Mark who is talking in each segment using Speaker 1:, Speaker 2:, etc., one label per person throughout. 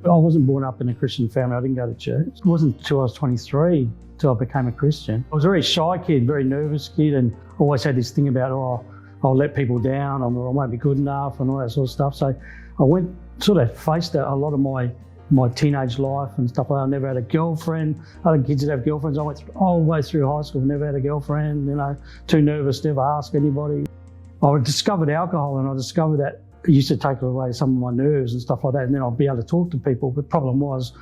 Speaker 1: I wasn't born up in a Christian family. I didn't go to church. It wasn't until I was 23 till I became a Christian. I was a very shy kid, very nervous kid, and always had this thing about, I'll let people down, I won't be good enough and all that sort of stuff. So I went, sort of faced a lot of my teenage life and stuff like that. I never had a girlfriend. Other kids that have girlfriends, I went all the way through high school, never had a girlfriend, too nervous to ever ask anybody. I discovered alcohol, and I discovered that it used to take away some of my nerves and stuff like that, and then I'd be able to talk to people. But the problem was,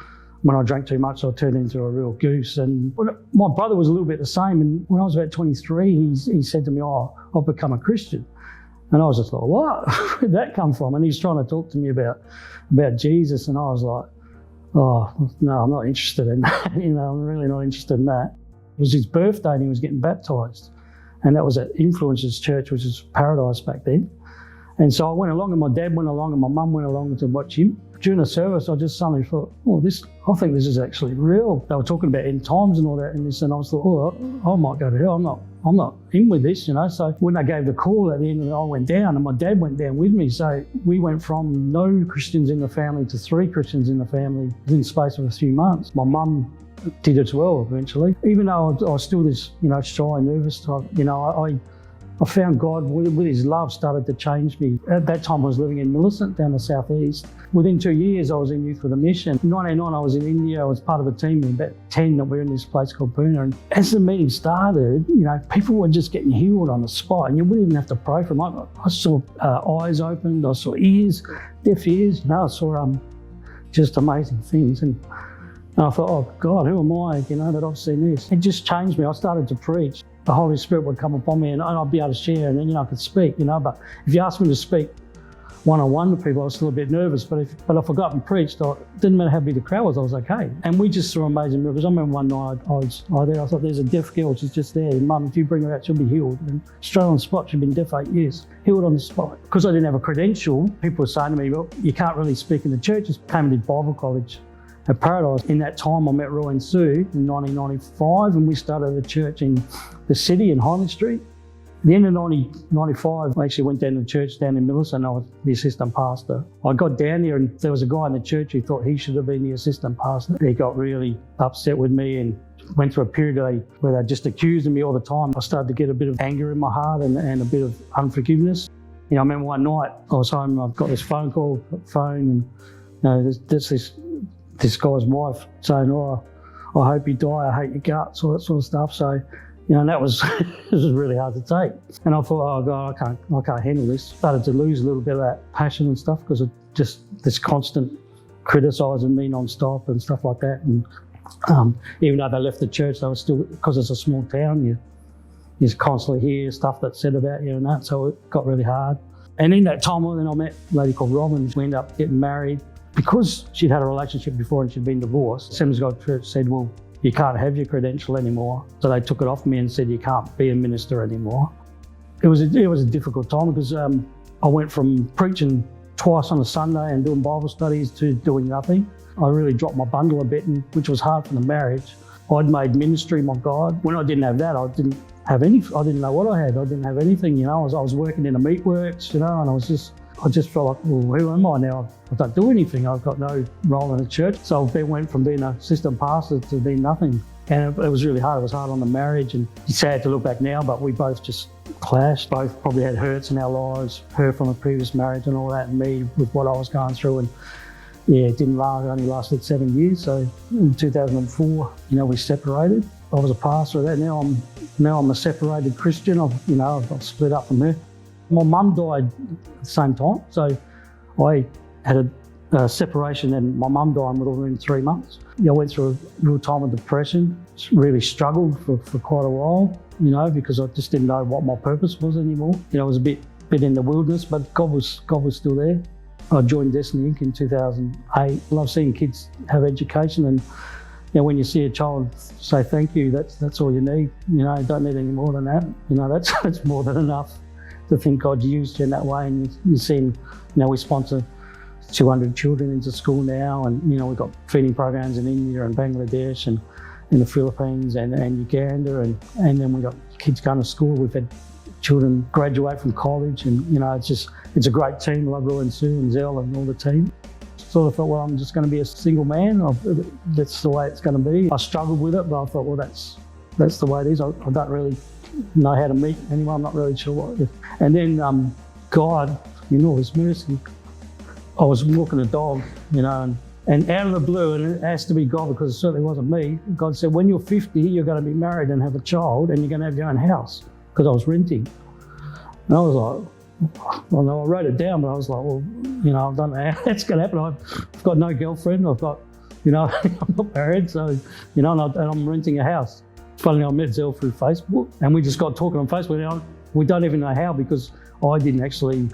Speaker 1: when I drank too much, I turned into a real goose. And my brother was a little bit the same, and when I was about 23, he said to me, I've become a Christian. And I was just like, what? Where'd that come from? And he's trying to talk to me about Jesus, and I was like, oh, no, I'm not interested in that. I'm really not interested in that. It was his birthday and he was getting baptised. And that was at Influencers Church, which was Paradise back then. And so I went along, and my dad went along, and my mum went along to watch him. During the service, I just suddenly thought, I think this is actually real. They were talking about end times and all that, and I was thought, I might go to hell. I'm not in with this, So when they gave the call at the end of it, I went down, and my dad went down with me. So we went from no Christians in the family to 3 Christians in the family within the space of a few months. My mum did as well eventually. Even though I was still this, shy, nervous type, I found God with his love started to change me. At that time I was living in Millicent down the southeast. Within 2 years I was in Youth for the Mission. In 1999 I was in India. I was part of a team of about 10 that were in this place called Pune. And as the meeting started, people were just getting healed on the spot, and you wouldn't even have to pray for them. I saw eyes opened, I saw ears, deaf ears. I saw just amazing things. And I thought, oh God, who am I, that I've seen this? It just changed me. I started to preach. The Holy Spirit would come upon me, and I'd be able to share, and then I could speak, But if you asked me to speak one-on-one to people, I was still a bit nervous. But if I got up and preached, it didn't matter how big the crowd was, I was okay. And we just saw amazing miracles. I remember one night I was there. I thought, there's a deaf girl, she's just there. Mum, if you bring her out, she'll be healed. And straight on the spot, she'd been deaf 8 years, healed on the spot. Because I didn't have a credential, people were saying to me, well, you can't really speak in the church. I came to Bible college at Paradise. In that time, I met Roy and Sue in 1995, and we started a church in the city in Highland Street. At the end of 1995, I actually went down to the church down in Millicent, and I was the assistant pastor. I got down there, and there was a guy in the church who thought he should have been the assistant pastor. He got really upset with me and went through a period where they just accused me all the time. I started to get a bit of anger in my heart and a bit of unforgiveness. I remember one night I was home, I've got this phone, and there's this guy's wife saying, I hope you die, I hate your guts, all that sort of stuff. So, and that was it was really hard to take. And I thought, oh God, I can't handle this. Started to lose a little bit of that passion and stuff because of just this constant criticising me non-stop and stuff like that. And even though they left the church, they were still, because it's a small town, you just constantly hear stuff that's said about you and that. So it got really hard. And in that time, then I met a lady called Robin. We ended up getting married. Because she'd had a relationship before and she'd been divorced, Assemblies of God Church said, well, you can't have your credential anymore. So they took it off me and said, you can't be a minister anymore. It was a difficult time because I went from preaching twice on a Sunday and doing Bible studies to doing nothing. I really dropped my bundle a bit, which was hard for the marriage. I'd made ministry my God. When I didn't have that, I didn't know what I had. I didn't have anything, I was working in a meatworks, and I just felt like, well, who am I now? I don't do anything. I've got no role in the church. So I went from being an assistant pastor to being nothing. And it was really hard. It was hard on the marriage, and it's sad to look back now, but we both just clashed. Both probably had hurts in our lives, her from a previous marriage and all that, and me with what I was going through. And it didn't last. It only lasted 7 years. So in 2004, we separated. I was a pastor of that. Now I'm a separated Christian. I've split up from her. My mum died at the same time, so I had a separation, and my mum died within 3 months. I went through a real time of depression, really struggled for quite a while, because I just didn't know what my purpose was anymore. I was a bit in the wilderness, but God was still there. I joined Destiny Inc. in 2008. I love seeing kids have education, and when you see a child say thank you, that's all you need. You don't need any more than that. That's more than enough to think God used you in that way. And you've seen, we sponsor 200 children into school now, and we've got feeding programs in India and Bangladesh and in the Philippines and Uganda, and then we've got kids going to school. We've had children graduate from college, and it's a great team. I love Roy and Sue and Zell and all the team. sort of thought, well, I'm just going to be a single man. That's the way it's going to be. I struggled with it, but I thought, well, that's the way it is. I don't really know how to meet anyone. I'm not really sure what. And then God, in all His mercy, I was walking a dog, and out of the blue, and it has to be God because it certainly wasn't me. God said, when you're 50, you're going to be married and have a child, and you're going to have your own house, because I was renting. And I was like, well, no, I wrote it down, but I was like, well, I don't know how that's going to happen. I've got no girlfriend. I've got, I'm not married, so, and I'm renting a house. Finally, I met Zell through Facebook, and we just got talking on Facebook. We don't even know how, because I didn't actually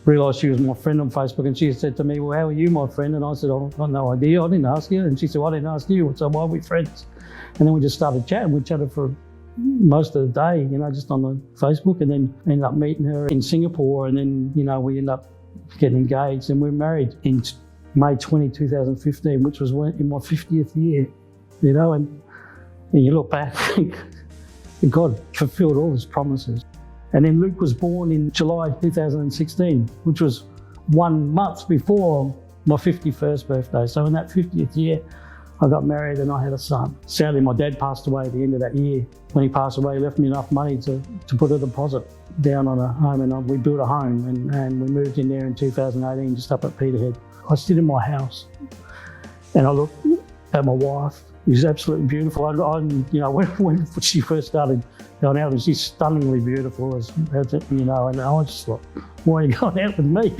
Speaker 1: realise she was my friend on Facebook, and she said to me, well, how are you, my friend? And I said, I've got no idea. I didn't ask you. And she said, well, I didn't ask you. So why are we friends? And then we just started chatting. We chatted for most of the day, just on the Facebook, and then ended up meeting her in Singapore. And then, we ended up getting engaged, and we were married in May 2015, which was in my 50th year, and you look back, God fulfilled all His promises. And then Luke was born in July 2016, which was 1 month before my 51st birthday. So in that 50th year, I got married and I had a son. Sadly, my dad passed away at the end of that year. When he passed away, he left me enough money to put a deposit down on a home, and we built a home, and we moved in there in 2018, just up at Peterhead. I sit in my house and I look at my wife. She's absolutely beautiful. When she first started going out, and she's stunningly beautiful, and I was just like, why are you going out with me?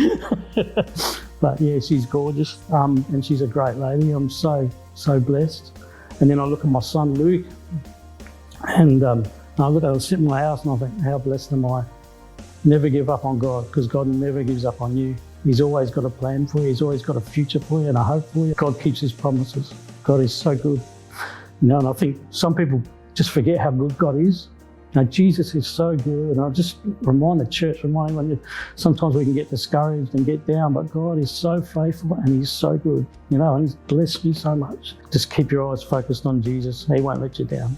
Speaker 1: But yeah, she's gorgeous, and she's a great lady. I'm so blessed. And then I look at my son Luke, and I look at him sitting in my house, and I think, how blessed am I? Never give up on God, because God never gives up on you. He's always got a plan for you. He's always got a future for you and a hope for you. God keeps His promises. God is so good. And I think some people just forget how good God is. Jesus is so good, and I just remind the church, that sometimes we can get discouraged and get down, but God is so faithful and He's so good, and He's blessed me so much. Just keep your eyes focused on Jesus. He won't let you down.